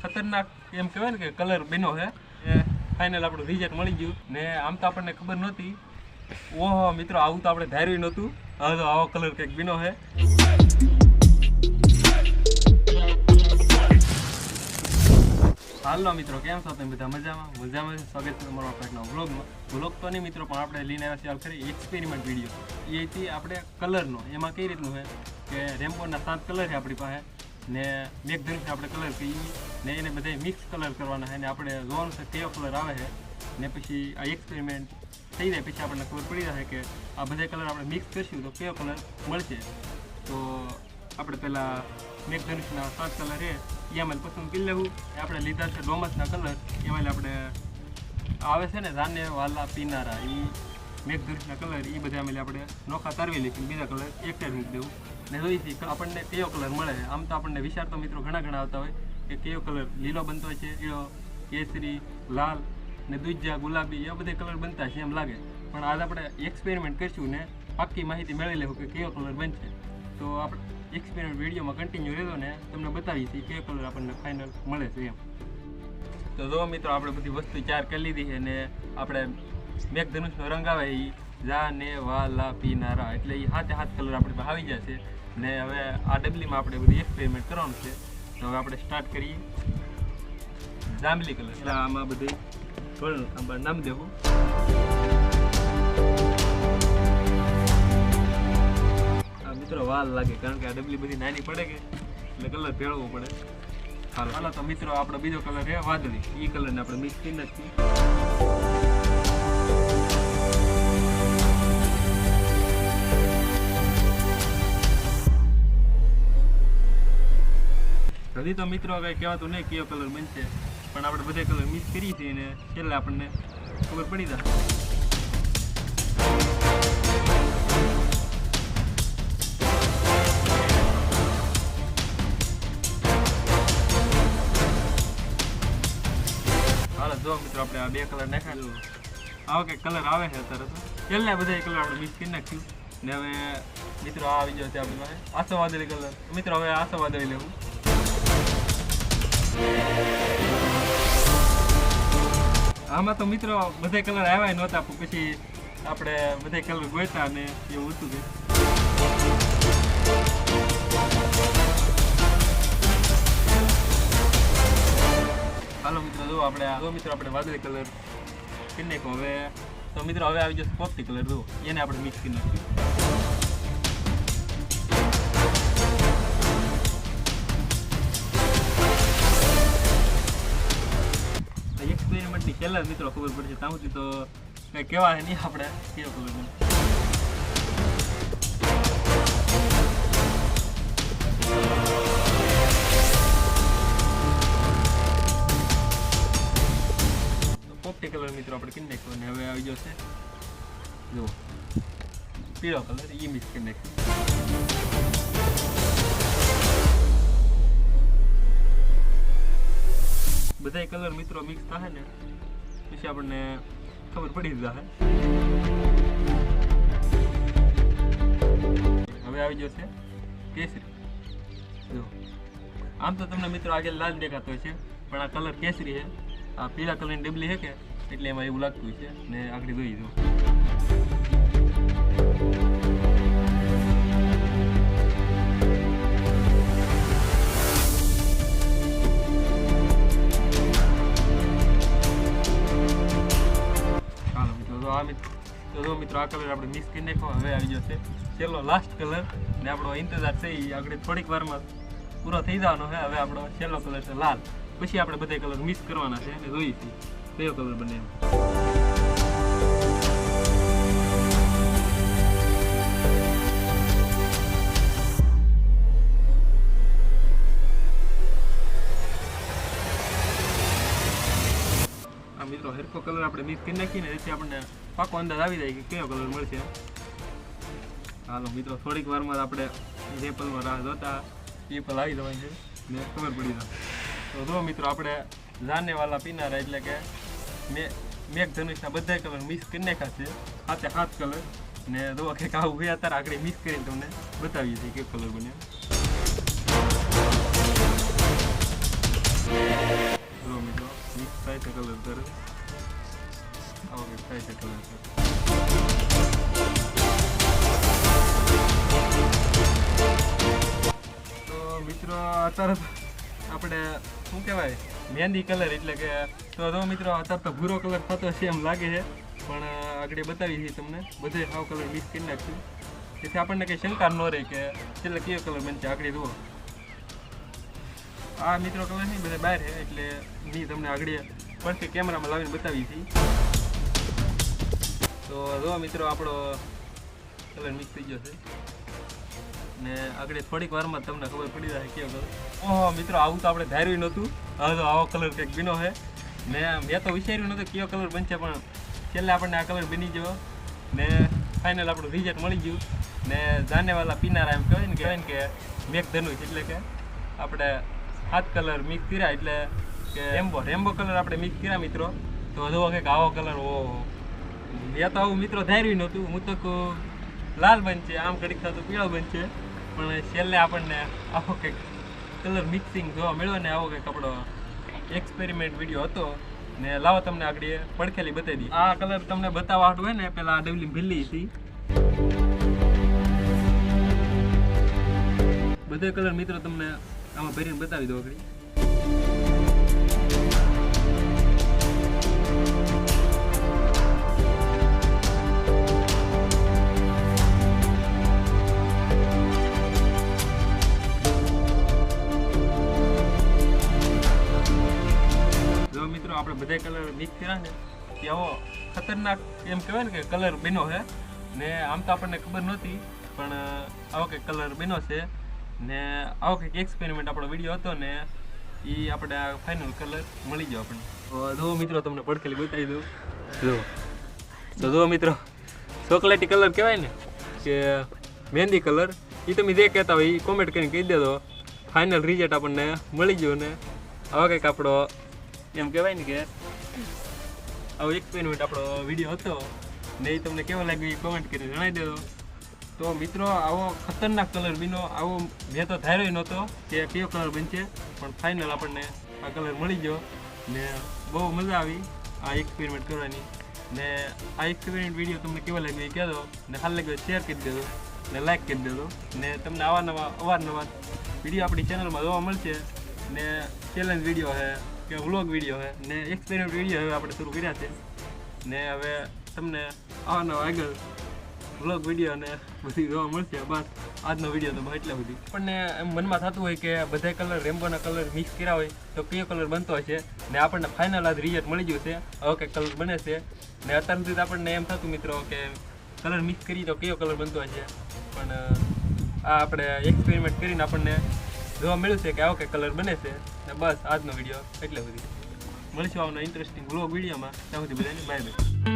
ખતરનાક એમ કહેવાય ને કે કલર બન્યો છે એ ફાઇનલ આપણું રિઝલ્ટ મળી ગયું ને આમ તો આપણને ખબર નહોતી ઓહો મિત્રો આવું તો આપણે ધાર્યું નહોતું હવે તો આવો કલર કંઈક બન્યો છે હાલો મિત્રો કેમ છો તમે બધા મજામાં સ્વાગત છે તમારો આપણા વ્લોગ તો નહીં મિત્રો પણ આપણે લઈને આવ્યા છીએ ખરી એક્સપેરિમેન્ટ વિડીયો એથી આપણે કલરનો એમાં કઈ રીતનું છે કે રેમ્બોના 7 કલર છે આપણી પાસે ને મેઘધનુષને આપણે કલર કહીએ ને એને બધા મિક્સ કલર કરવાના છે ને આપણે જોવાનું છે કેવો કલર આવે છે ને પછી આ એક્સપેરિમેન્ટ થઈ જાય પછી આપણને ખબર પડી જશે કે આ બધા કલર આપણે મિક્સ કરીશું તો કેવો કલર મળશે તો આપણે પહેલાં મેઘધનુષના 7 કલર છે એમાં પસંદ કરી લેવું આપણે લીધા છે ડોમસના કલર એમાં આપણે આવે છે ને રાને વાલા પીનારા એ મેઘધનુષના કલર એ બધા અમે આપણે નોખા તારવી લઈશું બીજા કલર એક સાઈડ મૂકી દેવું ને જોઈથી આપણને કેવો કલર મળે છે આમ તો આપણને વિચાર તો મિત્રો ઘણા આવતા હોય કે કેવો કલર લીલો બનતો હોય છે લીલો કેસરી લાલ ને દૂધિયા ગુલાબી એવા બધા કલર બનતા છે એમ લાગે પણ આજ આપણે એક્સપેરિમેન્ટ કરીશું ને પાક્કી માહિતી મેળવી લેવું કે કેવો કલર બનશે તો આપણે એક્સપેરિમેન્ટ વિડીયોમાં કન્ટિન્યુ રહેતો ને તમને બતાવી છીએ કેવો કલર આપણને ફાઇનલ મળે છે એમ તો જો મિત્રો આપણે બધી વસ્તુ ચાર કરી લીધી છે ને આપણે મેઘધનુષનો રંગ આવે એ જા ને વાલા પીનારા એટલે એ હાથે કલર આપણે આવી જશે ને હવે આ ડબલીમાં આપણે બધી એક્સપેરિમેન્ટ કરવાનું છે તો હવે આપણે સ્ટાર્ટ કરીએ જાંબલી કલર એટલે આમાં બધી થોડું નામ દેવું મિત્રો વાલ લાગે કારણ કે આ ડબલી બધી નાની પડે કે એટલે કલર ભેળવવો પડે હાલો તો મિત્રો આપણો બીજો કલર છે વાદળી એ કલરને આપણે મિક્સ કરી નાખીએ હજી તો મિત્રો કંઈ કહેવાતું નહીં કેવો કલર બનશે પણ આપણે બધા કલર મિક્સ કરીએ છીએ અને છેલ્લે આપણને ખબર પડી જાય જો મિત્રો આપણે આ બે કલર નાખ્યા આવો કંઈક કલર આવે છે અત્યારે તો છેલ્લે બધા કલર આપણે મિક્સ કરી નાખ્યું ને હવે મિત્રો આ આવી ગયો છે આપણી પાસે આસો વાદળી કલર મિત્રો હવે આસો વાદળી લેવું આમાં તો મિત્રો બધા કલર આવ્યા નહોતા પછી આપણે બધા કલર ગોતા ને એવું હતું કે હાલો મિત્રો જો આપણે વાદળી કલર કરી નાખો હવે તો મિત્રો હવે આવી જશે પોપટી કલર જો એને આપણે મિક્સ કરી નાખ્યું એક્સપેરિમેન્ટની છેલ્લા મિત્રો ખબર પડશે ત્યાં સુધી તો કંઈ કહેવાય નહીં આપણે કેવો કલર બને પોપટી કલર મિત્રો આપણે કરી નાખ્યો અને હવે આવી જશે જો પીળો કલર એ મિક્સ કરી નાખ્યો બધા કલર મિત્રો મિક્સ થાય ને પછી આપણને ખબર પડી જશે હવે આવી જશે કેસરી જો આમ તો તમને મિત્રો આગળ લાલ દેખાતો હોય છે પણ આ કલર કેસરી છે આ પીળા કલરની ડબલી છે કે એટલે એમાં એવું લાગતું છે ને આગળ જોઈ દો મિત્રો આ કલર આપણે મિક્સ કરી નાખો હવે આવી જશે છેલ્લો લાસ્ટ કલર ને આપણો ઇંતજાર છે એ આગળ થોડીક વારમાં પૂરો થઈ જવાનો છે હવે આપણો છેલ્લો કલર છે લાલ પછી આપણે બધા કલર મિક્સ કરવાના છે અને જોઈએ છીએ કયો કલર બને આ મિત્રો હરખો કલર આપણે મિક્સ કરી નાખીને જેથી આપણને પાકો અંદાજ આવી જાય કે કયો કલર મળશે હાલો મિત્રો થોડીક વારમાં આપણે રેપલમાં રાહ જોતા પીપલ આવી જવાની છે ને ખબર પડી જાય તો જો મિત્રો આપણે જાને વાલા પીનારા એટલે કે મેઘધનુષના બધા કલર મિક્સ કરી નાખ્યા છે 7 કલર ને જો કંઈક આવું ગયા અત્યારે આગળ મિક્સ કરીને તમને બતાવીએ છીએ કેવો કલર બન્યો થાય છે કલર તરત આવો કંઈક થાય છે કલર. તો મિત્રો અત્યારે આપણે શું કહેવાય મહેંદી કલર એટલે કે તો મિત્રો અત્યારે તો ભૂરો કલર થતો છે એમ લાગે છે, પણ આગળ બતાવી છે તમને બધે સાવ કલર મિક્સ કરી નાખ્યું, જેથી આપણને કંઈ શંકા ન રહે કે છેલ્લે કયો કલર બનશે. આગળ જુઓ આ મિત્રો કલર નહીં બધા બહાર છે એટલે નહીં તમને આગળ પડતી કેમેરામાં લાવીને બતાવી હતી. તો જો મિત્રો આપણો કલર મિક્સ થઈ ગયો છે ને આગળ થોડીક વારમાં તમને ખબર પડી જાય કયો કલર. ઓહો મિત્રો આવું તો આપણે ધાર્યું નહોતું, હવે તો આવો કલર કંઈક બીનો છે ને મેં તો વિચાર્યું નહોતું કયો કલર બનશે, પણ છેલ્લે આપણને આ કલર બની ગયો ને ફાઇનલ આપણું રિઝલ્ટ મળી ગયું. ને જાનેવાલા પીનારા એમ કહેવાય ને કે મેઘધનુષ એટલે કે આપણે 7 કલર મિક્સ કર્યા એટલે કે રેમ્બો કલર આપણે મિક્સ કર્યા મિત્રો. તો જો કંઈક આવો કલર ઓહો મેં તો આવું મિત્રો ધાર્યું નહોતું, હું તો લાલ બનશે આમ ઘડીક થતું પીળો બનશે, પણ છેલ્લે આપણને આવો કંઈક કલર મિક્સિંગ જોવા મળ્યો ને આવો કંઈક આપણો એક્સપેરિમેન્ટ વિડીયો હતો. ને લાવો તમને આગળ પડખેલી બતાવી દી. આ કલર તમને બતાવવા હાટું હોય ને પેલા ડબલી ભીલી હતી બધે કલર મિત્રો તમને આમાં ભરીને બતાવી દો આગળ. મિત્રો આપણે બધા કલર મિક્સ કર્યા ને કે આવો ખતરનાક એમ કહેવાય ને કે કલર બન્યો છે ને આમ તો આપણને ખબર નહોતી, પણ આવો કંઈક કલર બન્યો છે ને આવો કંઈક એક્સપેરિમેન્ટ આપણો વિડીયો હતો ને એ આપણે આ ફાઇનલ કલર મળી ગયો આપણને. તો જો મિત્રો તમને પડખેલી બતાવી દઉં. જો મિત્રો ચોકલેટી કલર કહેવાય ને કે મહેંદી કલર, એ તમે જે કહેતા હોય એ કોમેન્ટ કરીને કહી દેજો. ફાઇનલ રિઝલ્ટ આપણને મળી ગયું ને આવો કંઈક આપણો એમ કહેવાય ને કે આવો એક્સપેરિમેન્ટ આપણો વિડીયો હતો ને એ તમને કેવો લાગ્યો એ કોમેન્ટ કરીને જણાવી દેજો. તો મિત્રો આવો ખતરનાક કલર બીનો આવો મેં તો ધાર્યો નહોતો કે કયો કલર બનશે, પણ ફાઇનલ આપણને આ કલર મળી ગયો ને બહુ મજા આવી આ એક્સપેરિમેન્ટ કરવાની. ને આ એક્સપેરિમેન્ટ વિડીયો તમને કેવો લાગ્યો એ કહેજો ને સારું લાગ્યો શેર કરી દેજો ને લાઈક કરી દેજો. ને તમને અવારનવાર વિડીયો આપણી ચેનલમાં જોવા મળશે ને ચેલેન્જ વિડીયો છે કે વ્લોગ વિડીયો છે ને એક્સપેરિમેન્ટ વિડીયો હવે આપણે શરૂ કર્યા છે ને હવે તમને આવા આગળ વ્લોગ વિડીયો ને બધી જોવા મળશે. બસ આજનો વિડીયો તો એટલા સુધી. આપણને એમ મનમાં થતું હોય કે બધા કલર રેમ્બોના કલર મિક્સ કર્યા હોય તો કયો કલર બનતો હોય છે ને આપણને ફાઇનલ આજ રિઝલ્ટ મળી ગયું છે હવે કંઈક કલર બને છે ને અત્યાર સુધી આપણને એમ થતું મિત્રો કે કલર મિક્સ કરીએ તો કયો કલર બનતો હોય છે, પણ આ આપણે એક્સપેરિમેન્ટ કરીને આપણને જોવા મળ્યું છે કે આવો કંઈક કલર બને છે ને બસ આજનો વિડીયો એટલે સુધી. મળીશું આવનો ઇન્ટરેસ્ટિંગ વ્લોગ વિડીયોમાં. ત્યાં સુધી બધાને બાય બાય.